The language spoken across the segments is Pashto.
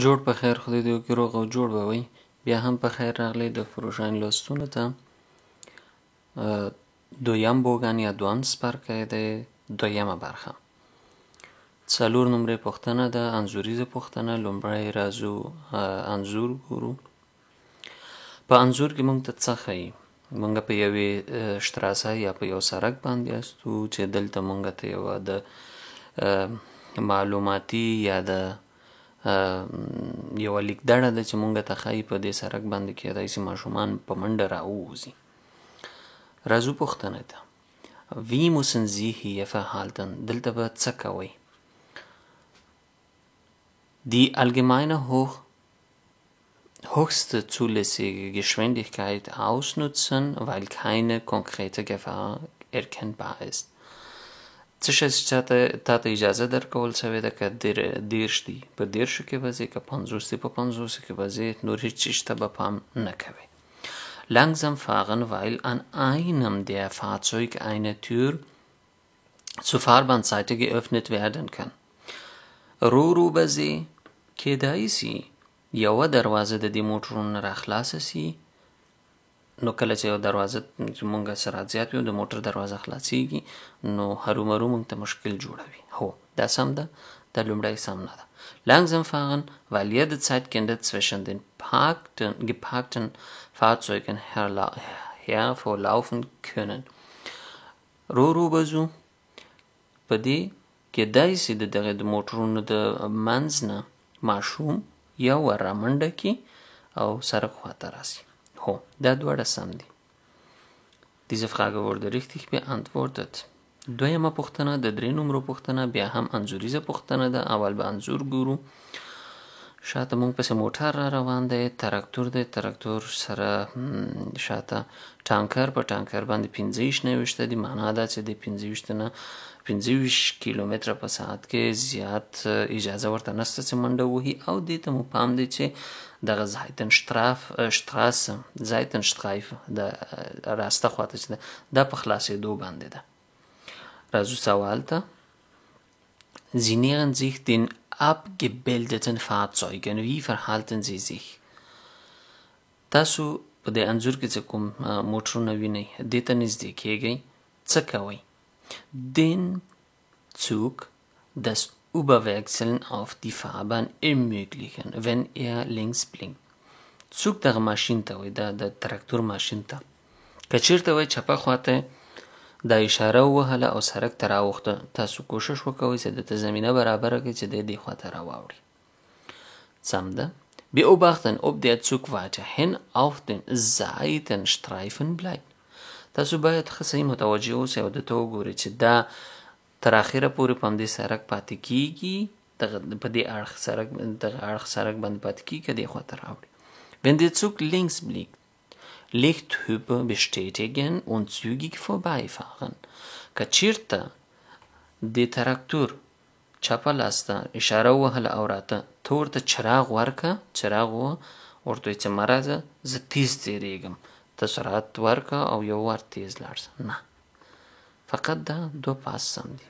جوړ په خیر خدای دې وکړي روغ او جوړ به وئ. بیا هم په خیر راغلی د فروشاین لوستونو ته. دویم بوګان یا دویم څپرکی دی، دویمه برخه. څلور نمرې پوښتنه ده، انځوریزه پوښتنه. لومړی راځو انځور ګورو. په انځور کې موږ ته څه ښیي؟ موږ په یوې شتراسه یا په یو سړک باندې یاستو چې دلته موږ ته یوه د معلوماتي یا د یوه لیکدړه ده چې موږ ته ښایي په دې سړک باندې کیدای شي ماشومان په منډه راووځي. راځو پوښتنې ته. Wie müssen Sie hier verhalten؟ دلته به څه کوئ؟ Die allgemeine höchste zulässige Geschwindigkeit ausnutzen, weil keine konkrete Gefahr erkennbar ist. څه شی چې تا ته اجازه درکول شوې ده که 30 دي په 30 کې به ځې، که 50 دي په 50 کې به ځې، نور هېڅ چیز ته به پام نه کوې. Langsam fahren, weil an einem der Fahrzeuge eine Tür zur Fahrbahnseite geöffnet werden kann. رو به ځې، کیدای شي یوه دروازه د دې موټرونو نه راخلاصه سي. نو کله چې یو دروازه مونږ سرعت زیات وي او د موټر دروازه خلاصیږي نو هرومرو مونږ ته مشکل جوړوي. هو دا سم ده، دا لومړی سم نه ده. Langsam fahren, weil jederzeit Kinder zwischen den geparkten Fahrzeugen hervorlaufen können. رو به ځو، په دې کیدای شي د دغه د موټرونو د منځ نه ماشوم یو ور رامنډه کي او سړک خواته راسي. Oh, da dwaړه سم دي. Diese Frage wurde richtig beantwortet. دویمه پوښتنه د 3 نمرو پوښتنه، بیا هم انځوریزه پوښتنه ده. اول به انځور ګورو. شاته مونږ پسې موټر را روان دی، تراکتور دی، تراکتور سره شاته ټانکر، په ټانکر باندې 25 دي. معنا دا چې د 25 نه 25 کیلومتره په ساعت کې زیات اجازه ورته نشته چې منډه وهي. او دې ته مو پام دی چې دغه زایتنشترایف د راسته خواته چې ده دا په خلاصېدو باندې ده. راځو سوال ته. Sie nähern sich den abgebildeten Fahrzeugen. Wie verhalten sie sich؟ تاسو په دې انځور کې چې کوم موټرونه وینئ دې ته نږدې کیږئ، څه کوئ؟ Den Zug das Überwechseln auf die Fahrbahn ermöglichen, wenn er links blinkt. څوک دغه ماشین ته وایي، دا د تراکتور ماشین ته. که چیرته وایي چپه خواته دا اشاره ووهله او سړک ته راوخته، تاسو کوشش وکوئ چې دته زمینه برابره کړئ چې دی دې خواته راواوړي. سم ده. Beobachten, ob der Zug weiterhin auf den Seitenstreifen bleibt. تاسو باید ښه صحیح متوجه اوسئ او دته وګورئ چې دا تر اخره پورې په همدې سړک پاتې کیږي، په دې اړخ سړک باندې پاتې کیږي که دې خواته راوړي. Wenn der Zug links blickt, Lichthupe bestätigen und zügig vorbeifahren. که چیرته د تراکتور چپه لاس ته اشاره ووهله او راته ته ورته چراغ ورکه، چراغ ورته وایي چې مه راځه زه تیز تېرېږم، ته سرعت ورکه او یو وار تیز لاړ شه. نه، فقط دا 2 پاس سم دي.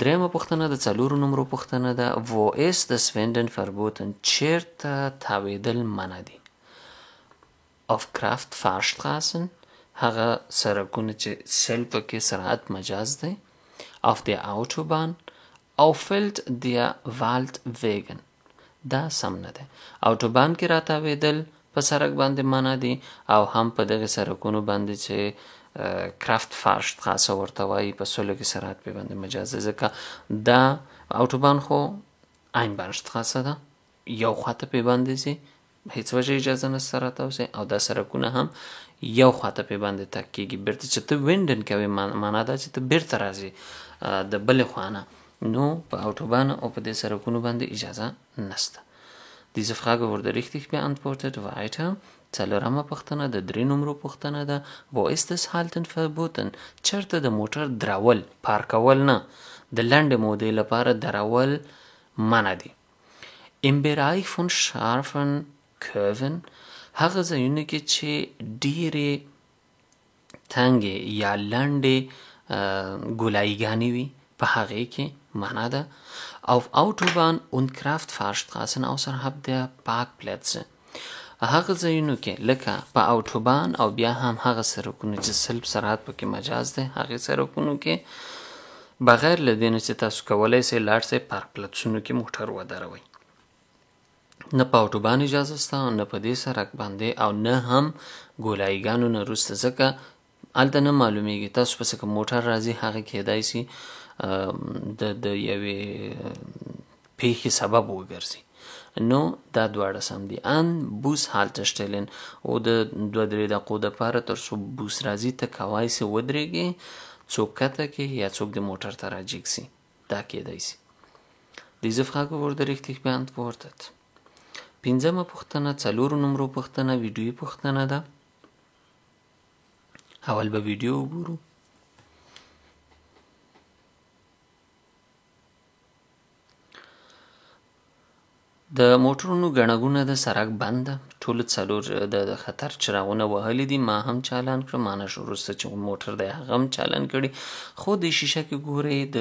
دریمه پوښتنه د 4 نمرو پوښتنه ده. Wo ist das Wenden verboten؟ چیرته تاویدل منع دي؟ Auf Kraftfahrstraßen، هغه سړکونه چې سل پکې سرعت مجاز دی. Auf der Autobahn، auf Feld der Waldwegen، دا سم نه دی. اوټوبان کې راتاویدل په سړک باندې منع دي او هم په دغه سړکونو باندې چې Kraftfahrstraße ورته وایي په سلو کې سرعت پې باندې مجاز دی، ځکه دا اوټوبان خو Einbahnstraße ده، یو خواته پې باندې ځي، هیڅ وجه اجازه نشته راتاوځي، او دا سړکونه هم یو خواته پې باندې تګ کېږي. بیرته چې ته وینډن کوې معنا دا چې ته بیرته راځې د بلې خوا نه، نو په اوټوبان او په دې سړکونو باندې اجازه نشته. Diese Frage wurde richtig beantwortet. Weiter. 4مه پوښتنه د 3 نمرو پوښتنه ده. Wo ist das Halten verboten؟ چېرته د موټر درول، پارکول نه، د لنډې مودې لپاره درول منع دي. Im Bereich von scharfen Kurven، هغه ځایونه کې چې ډېرې تنګې یا لنډې ګولایګانې وي په هغې کې معنا ده auf Autobahn und Kraftfahrstraßen außerhalb der Parkplätze. هغه ځایونو کې لکه په اوټوبان او بیا هم هغه سرکونو چې سلب سرعت پکې مجاز دی هغې سرکونو کې بغیر له دې نه چې تاسو کولی سئ لاړ سئ پارک پلڅونو کې موټر ودروئ. نه په اوټوبان اجازه شته نه په دې سرک باندې او نه هم ګولایګانو نه وروسته ځکه هلته نه معلومیږي تاسو پسې که موټر راځي هغه کیدای سي د یوې پیښې سبب وګرځي. نو دا دواړه سم دي. ان بوس haltestellen oder 2-3 دقیقو دپاره تر څو بوس راځي ته کوای سي ودرېږي څوک کته کې یا څوک د موټر ته راجګ سي. دا کیدای سي. Diese Frage wurde richtig beantwortet. 5مه پوښتنه 4 نمرو پوښتنه ویډیویي پوښتنه ده. اول به ویډیو وګورو. د موټرونو ګڼه ګوڼه د سرک بند ده. ټولو 4 د خطر چراغونه وهلي دي. ما هم چالان کړه مانه شو وروسته چې موټر دی هغه هم چالان کړي خو د شیشه کې ګورئ د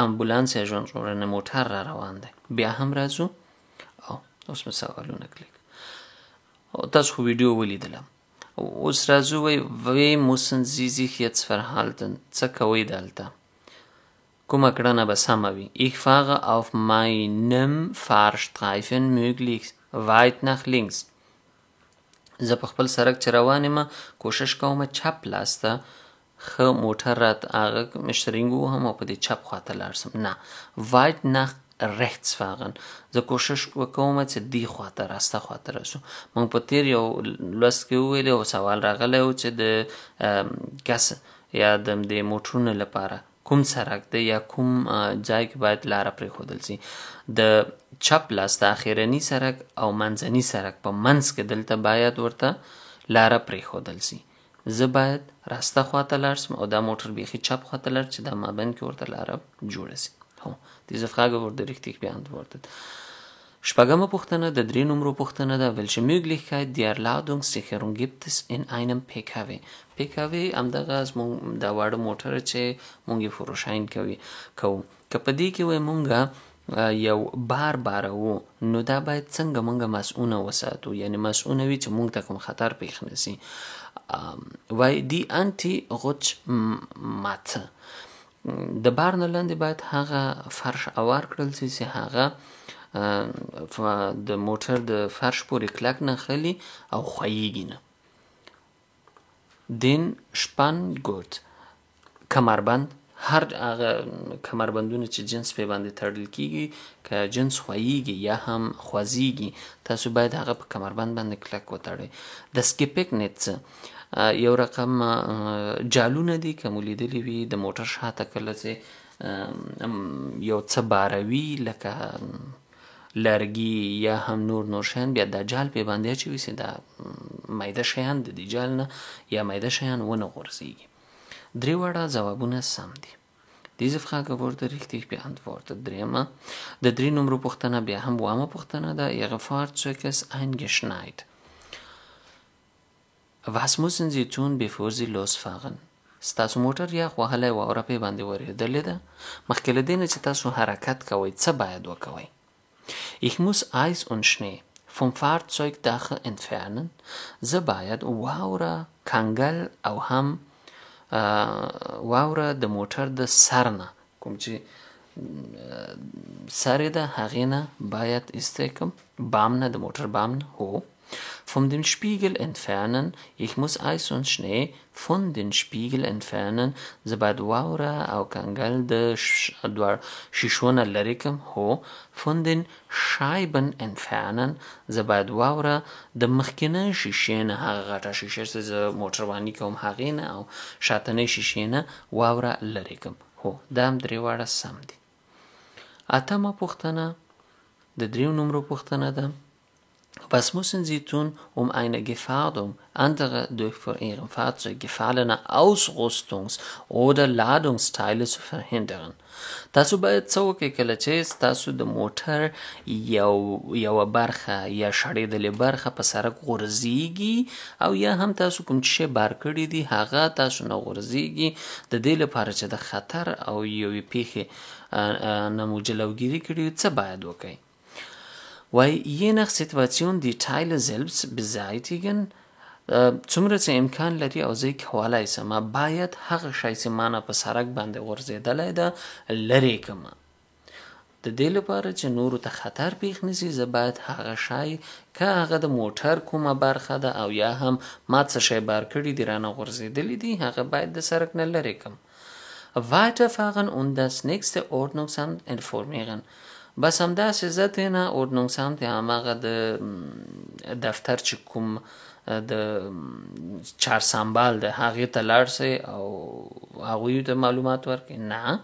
امبولانس یا ژغورنې موټر را روان دی. بیا هم راځو او اوس مې سوالونه کلیک تاسو خو ویډیو ولیدله. اوس راځو wie müssen Sie sich jetzt verhalten څه کوئ دلته کومه کړنه به سمه وي. Ich fahre auf meinem Fahrstreifen möglichst weit nach links. زه په خپل سرک چې روان یم کوشش کوم چپ لاس ته ښه موټر هغه مشترینګ ووهم او په دې چپ خواته لاړ سم. نه weit nach rechts fahren. زه کوشش وکوم چې دې خواته راسته خواته راسو. موږ په تیر یو لوست کې وویلې او سوال راغلی و چې د ګس یا د موټرونو لپاره کوم سرک دی یا کوم ځای کې باید لاره پرېښودل سي. د چپ لاس د اخرني سرک او منځني سرک په منځ کې دلته باید ورته لاره پرېښودل سي. زه باید راسته خواته لاړ سم او دا موټر بیخي چپ خواته لاړ چې دا مابین کې ورته لاره جوړه سي. Diese Frage wurde richtig beantwortet. 6مه پوښتنه د 3 نمرو پوښتنه ده. Welche Möglichkeit die Erladungssicherung gibt es in einem PKW؟ PKW همدغه زموږ دا واړه موټر چې مونږ یې فروشاین کوو که په دې کې وای مونږ یو بارو نو دا باید څنګه مونږ مسؤونه وساتو یعنی مسؤونه وي چې مونږ ته کوم خطر پیښ نشي. وای دی انټي غوچ ماته د بار نه لاندې باید هغه فرش اوار کړل سي چې هغه د موټر د فرش پورې کلک نه خلي او خویږي نه. Den Spanngurt کمربند هر هغه کمربندونه چې جنس په باندې تړل کیږي که جنس خویږي یا هم خوځيږي تاسو باید هغه په کمربند باندې کلک وتړئ. د سکیپک نت یو رقم جالونه دي که مو لیدلي وي د موټر شاته کله چې یو څه باروي لکه لرګي یا هم نور شیان بیا دا جال پې باندې اچوي چې دا میده شیان د دې جال نه یا میده شیان ونه غورځېږي. 3 واړه ځوابونه سم دي. Diese Frage wurde richtig beantwortet. 3مه د 3 نمرو پوښتنه بیا هم 2مه پوښتنه ده. Ihre Fahrzeug ist eingeschneit. Was müssen Sie tun bevor Sie losfahren؟ ستاسو موټر یخ وهلی واوره پې باندې ورېدلې ده. مخکې له دې نه چې تاسو حرکت کوئ څه باید وکوئ؟ Ich muss Eis und Schnee vom Fahrzeugdach entfernen. زه باید واوره کنګل او هم واوره د موټر د سر نه کوم چې سر ده هغې نه باید ایستی کړم. بام نه د موټر بام نه هو. Von den Spiegel entfernen. Ich muss Eis und Schnee von den Spiegel entfernen. زه باید واوره او کنګل د شیشو نه لرې کړم. هو. Von den Scheiben entfernen. زه باید واوره د مخکینۍ شیشې نه هغه غټه شیشه چې زه موټرواني کوم هغې نه او شاتنۍ شیشې نه واوره لرې کړم. هو دا هم 3 واړه سم دي. 8مه پوښتنه د 3 نمرو پوښتنه ده. Was müssen Sie tun, um eine Gefährdung anderer durch vor Ihrem Fahrzeug gefallene Ausrüstungs- oder Ladungsteile zu verhindern؟ تاسو باید څه وکړئ کله چې ستاسو د موټر یوه برخه یا شړېدلې برخه په سړک غورځېږي او یا هم تاسو کوم چې شی بار کړي دي هغه تاسو نه غورځېږي د دې لپاره چې د خطر او یوې پیښې نه مو جلوګیري کړي څه باید وکړئ؟ Weil je nach Situation die Teile selbst beseitigen څومره چې امکان لري او زه کولی سم باید هغه شی چې ما نه په سړک باندې غورځېدلی ده لرې کړم. د دې لپاره چې نورو ته خطر پیښ نه شي زه باید هغه شی که هغه د موټر کومه برخه ده او یا هم ما څه شی بار کړي دي رانه غورځېدلي دي هغه باید د سړک نه لرې کړم. Weiterfahren und das nächste Ordnungsamt informieren. بس همداسې زه ترېنه Ordnungsamt هماغه د دفتر چې کوم د چهارسنبال د هغې ته لاړ شئ او هغوی ته معلومات ورکړئ. نه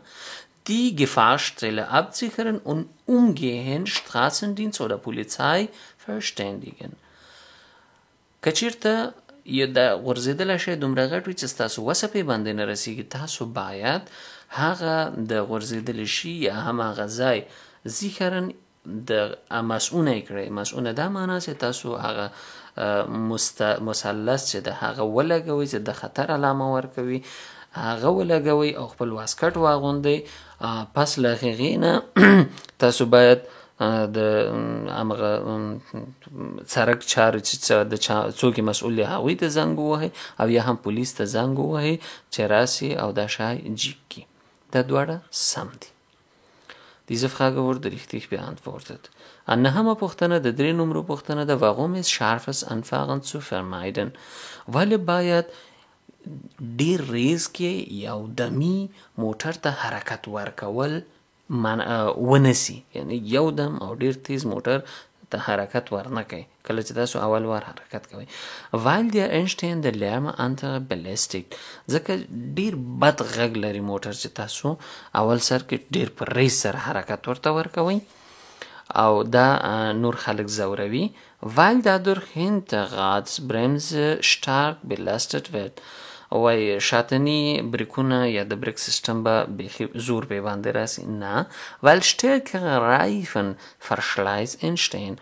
die Gefahrstelle absichern und umgehend Straßendienst oder Polizei verständigen. که چېرته د غورځېدلی شی دومره غټ وي چې ستاسو وسه پې باندې نه رسېږي تاسو باید هغه د غورځېدلي شي یا هم هغه ځای زیخرن د مسؤونه یې کړئ. مسؤونه دا معنا چې تاسو هغه مثلث چې د هغه ولګوئ چې د خطر علامه ورکوي هغه ولګوئ او خپل واسکټ واغوندئ. پس له هغې نه تاسو باید د همغه سړک چارې چې څوک مسؤل دی هغوی ته زنګ ووهئ او یا هم پولیس ته زنګ ووهئ چې راسي او دا شی جیب کړي. دا دواړه سم دي. Diese Frage wurde richtig beantwortet. Eine پوښتنه د 3 نمرو پوښتنه ده warum ist scharfes Anfahren zu vermeiden؟ ولې باید ډیر ریز کې یو دمي موټر ته حرکت ورکول ونسی، یعنی یو دم او ډیر تیز موټر ته حرکت ورنه کوي کله چې تاسو اول وار حرکت کوئ. weil der entstehende Lärm andere belästigt ځکه ډیر بد غږ لري موټر چې تاسو اول سر کې ډیر په ریس سره حرکت ورته ورکوئ او دا نور خلک ځوروي. weil dadurch Hinterradsbremse stark belastet wird وای شاتنی بریکونه یا د بریک سیستم به بیخي زور به باندې راسي. نه weil stärkere Reifenverschleiß entstehen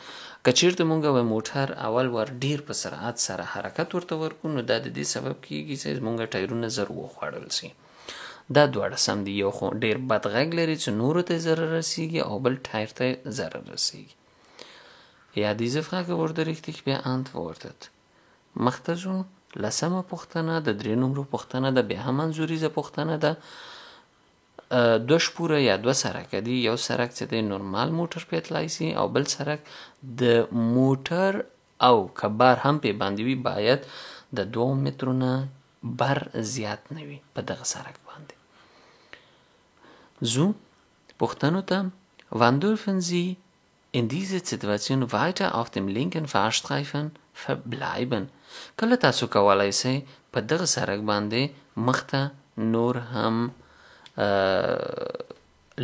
که چیرته مونږ وای موټر اول ور ډیر په سرعت سره حرکت ورته ورکو نو دا د دې سبب کیږي چې مونږ ټایرونه زر وخوړل سي. دا دواړه سم دي. یو خو ډیر بد غږ لري چې نورو ته ضرر رسیږي او بل ټایر ته ضرر رسیږي. Ja, diese Frage wurde richtig beantwortet. مخته ځو. لسمه پوښتنه د 3 نمرو پوښتنه ده بیا هم منظوریزه پوښتنه ده. 2 شپوره یا 2 سرکه دي. یو سرک چې دی نورمال موټر پې تلای سي او بل سرک د موټر او که بار هم پې باندې وي باید د 2 مترونه بر زیات نه وي په دغه سرک باندې. زو پوښتنو ته wann dürfen Sie in dieser Situation weiter auf dem linken Fahrstreifen verbleiben؟ کله تاسو کولای سئ په دغه سړک باندې مخته نور هم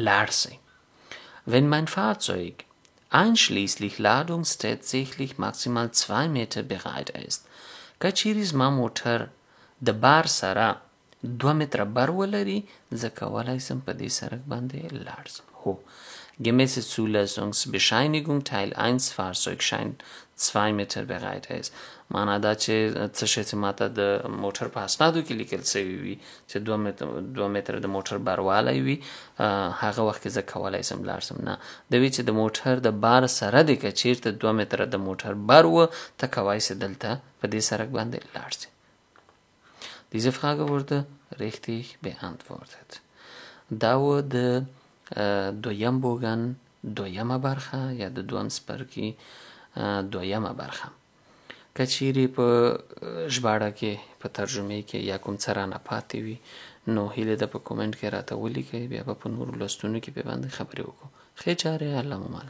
لاړ سئ. Wenn mein Fahrzeug einschließlich Ladung tatsächlich maximal 2 Meter bereit ist که چیرې زما موټر د بار سره 2 متره بر ولري زه کولای سم په دې سړک باندې لاړ سم. هو Gemäße Zulassungsbescheinigung Teil 1 Fahrzeugschein 2 Meter bereit ist. معنا دا چې څه شی چې ماته د موټر په اسنادو کې لیکل شوي وي چې 2 متره د موټر باروالی وي هغه وخت کې زه کولی سم لاړ سم. نه د وی چې د موټر د بار سره دی که چیرته 2 متره د موټر بار و ته کولی سې دلته په دې سړک باندې لاړ سې. Diese Frage wurde richtig beantwortet. دا و د دویم بوګن دویمه برخه یا د دویم څپرکي دویمه برخه. که چیرې په ژباړه کې په ترجمې کې یا کوم څه رانه پاتې وي نو هیله ده په کومنټ کې راته ولیکئ بیا به په نورو لوستونو کې پې باندې خبرې وکړو. ښې چارې الله مو مل.